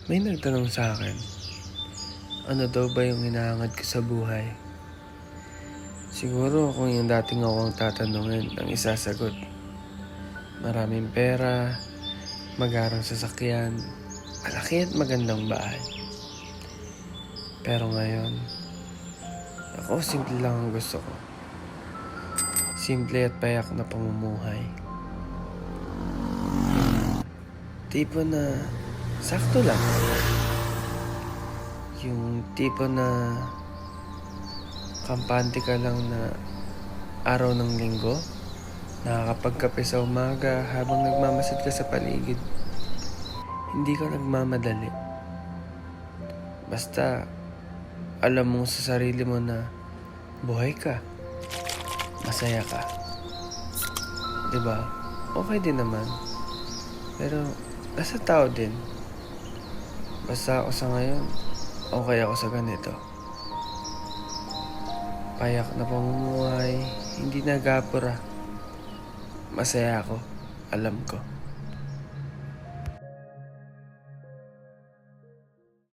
May nagtanong sa akin, ano daw ba yung hinahangad ko sa buhay? Siguro kung yung dating ako ang tatanungin, ang isasagot. Maraming pera, magarang sasakyan, malaki at magandang bahay. Pero ngayon, ako simple lang ang gusto ko. Simple at payak na pamumuhay. Tipo na sakto lang. Yung tipo na kampante ka lang na araw ng linggo, nakakapagkape sa umaga habang nagmamasid ka sa paligid. Hindi ka nagmamadali. Basta alam mo sa sarili mo na buhay ka, masaya ka. Diba? Okay din naman. Pero nasa tao din. Basta ako sa ngayon, okay ako sa ganito. Payak na pamumuhay, hindi nagapura. Masaya ako, alam ko.